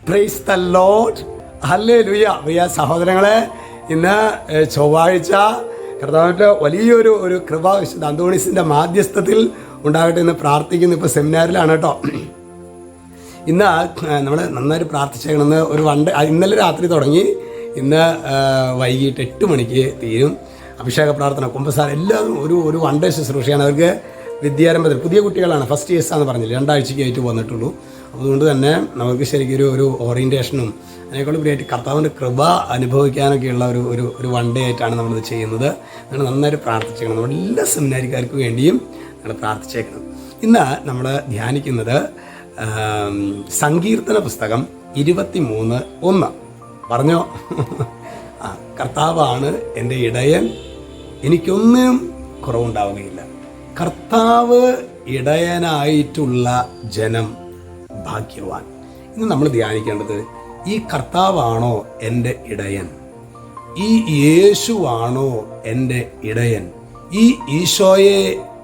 Praise the Lord. Hallelujah. പ്രിയ സഹോദരങ്ങളെ, ഇന്ന് ചൊവ്വാഴ്ച കർത്താവിൻ്റെ വലിയൊരു കൃപ വിശുദ്ധ അന്തോണീസിൻ്റെ മാധ്യസ്ഥത്തിൽ ഉണ്ടാകട്ടെ എന്ന് പ്രാർത്ഥിക്കുന്നു. ഇപ്പോൾ സെമിനാറിലാണ് കേട്ടോ. ഇന്ന് നമ്മൾ നന്നായിട്ട് പ്രാർത്ഥിച്ചേക്കണമെന്ന് ഒരു ഇന്നലെ രാത്രി തുടങ്ങി, ഇന്ന് വൈകിട്ട് 8 മണിക്ക് തീരും. അഭിഷേക പ്രാർത്ഥന, കുമ്പസാരം എല്ലാം ഒരു വൺ ഡേ ശുശ്രൂഷയാണ്. അവർക്ക് വിദ്യാരംഭത്തിൽ പുതിയ കുട്ടികളാണ്, ഫസ്റ്റ് ഇയേഴ്സാണെന്ന് പറഞ്ഞില്ല, 2 ആഴ്ചയ്ക്ക് ആയിട്ട് വന്നിട്ടുള്ളൂ. അതുകൊണ്ട് തന്നെ നമുക്ക് ശരിക്കും ഒരു ഓറിയൻറ്റേഷനും അതിനേക്കാളും ഉപരിയായിട്ട് കർത്താവിൻ്റെ കൃപ അനുഭവിക്കാനൊക്കെയുള്ള ഒരു വൺ ഡേ ആയിട്ടാണ് നമ്മളിത് ചെയ്യുന്നത്. നിങ്ങൾ നന്നായിട്ട് പ്രാർത്ഥിച്ചേക്കണം. നമ്മുടെ എല്ലാ സെമിനാരിക്കാർക്ക് വേണ്ടിയും നിങ്ങൾ പ്രാർത്ഥിച്ചേക്കണം. ഇന്ന് നമ്മൾ ധ്യാനിക്കുന്നത് സങ്കീർത്തന പുസ്തകം 23:1. പറഞ്ഞോ? കർത്താവാണ് എൻ്റെ ഇടയൻ, എനിക്കൊന്നും കുറവുണ്ടാവുകയില്ല. കർത്താവ് ഇടയനായിട്ടുള്ള ജനം ഭാഗ്യവാൻ. ഇന്ന് നമ്മൾ ധ്യാനിക്കേണ്ടത്, ഈ കർത്താവാണോ എൻ്റെ ഇടയൻ? ഈ യേശുവാണോ എൻ്റെ ഇടയൻ? ഈ ഈശോയെ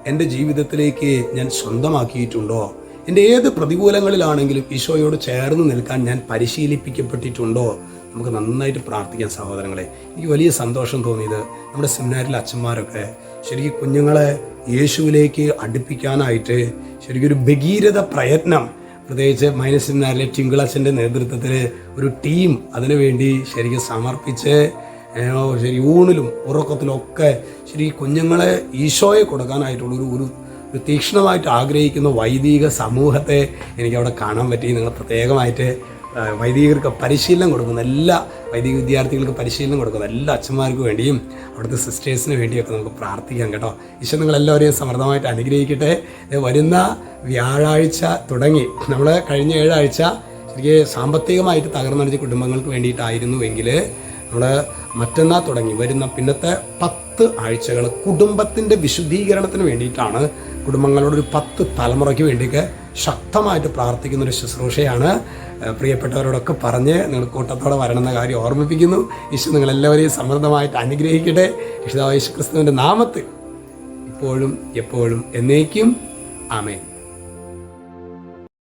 എൻ്റെ ജീവിതത്തിലേക്ക് ഞാൻ സ്വന്തമാക്കിയിട്ടുണ്ടോ? എൻ്റെ ഏത് പ്രതികൂലങ്ങളിലാണെങ്കിലും ഈശോയോട് ചേർന്ന് നിൽക്കാൻ ഞാൻ പരിശീലിപ്പിക്കപ്പെട്ടിട്ടുണ്ടോ? നമുക്ക് നന്നായിട്ട് പ്രാർത്ഥിക്കാം സഹോദരങ്ങളെ. എനിക്ക് വലിയ സന്തോഷം തോന്നിയത്, നമ്മുടെ സെമിനാരിലെ അച്ഛന്മാരൊക്കെ ശരിക്കും കുഞ്ഞുങ്ങളെ യേശുവിലേക്ക് അടുപ്പിക്കാനായിട്ട് ശരിക്കും ഒരു ഭഗീരഥ പ്രയത്നം, പ്രത്യേകിച്ച് മൈനസ് സെമിനാറിലെ ടിങ്കിളച്ഛൻ്റെ നേതൃത്വത്തിൽ ഒരു ടീം അതിനുവേണ്ടി ശരിക്കും സമർപ്പിച്ച് ശരി ഊണിലും ഉറക്കത്തിലും ഒക്കെ ശരി കുഞ്ഞുങ്ങളെ ഈശോയെ കൊടുക്കാനായിട്ടുള്ള ഒരു തീക്ഷ്ണമായിട്ട് ആഗ്രഹിക്കുന്ന വൈദിക സമൂഹത്തെ എനിക്കവിടെ കാണാൻ പറ്റി. നിങ്ങൾ പ്രത്യേകമായിട്ട് വൈദികർക്ക് പരിശീലനം കൊടുക്കുന്ന എല്ലാ വൈദിക വിദ്യാർത്ഥികൾക്ക് പരിശീലനം കൊടുക്കുന്ന എല്ലാ അച്ഛന്മാർക്ക് വേണ്ടിയും അവിടുത്തെ സിസ്റ്റേഴ്സിന് വേണ്ടിയൊക്കെ നമുക്ക് പ്രാർത്ഥിക്കാം കേട്ടോ. ഈശോ നിങ്ങളെല്ലാവരെയും സമൃദ്ധമായിട്ട് അനുഗ്രഹിക്കട്ടെ. വരുന്ന വ്യാഴാഴ്ച തുടങ്ങി നമ്മൾ കഴിഞ്ഞ 7 ആഴ്ച ശരിക്കും സാമ്പത്തികമായിട്ട് തകർന്നടിച്ച കുടുംബങ്ങൾക്ക് വേണ്ടിയിട്ടായിരുന്നുവെങ്കിൽ നമ്മൾ മറ്റന്നാൾ തുടങ്ങി വരുന്ന പിന്നത്തെ 10 ആഴ്ചകൾ കുടുംബത്തിൻ്റെ വിശുദ്ധീകരണത്തിന് വേണ്ടിയിട്ടാണ്. കുടുംബങ്ങളോടൊരു 10 തലമുറയ്ക്ക് വേണ്ടിയൊക്കെ ശക്തമായിട്ട് പ്രാർത്ഥിക്കുന്നൊരു ശുശ്രൂഷയാണ്. പ്രിയപ്പെട്ടവരോടൊക്കെ പറഞ്ഞ് നിങ്ങൾ കൂട്ടത്തോടെ വരണമെന്ന കാര്യം ഓർമ്മിപ്പിക്കുന്നു. ഈശോ നിങ്ങളെല്ലാവരെയും സമൃദ്ധമായിട്ട് അനുഗ്രഹിക്കട്ടെ. യേശുക്രിസ്തുവിൻ്റെ നാമത്തിൽ ഇപ്പോഴും എപ്പോഴും എന്നേക്കും ആമേൻ.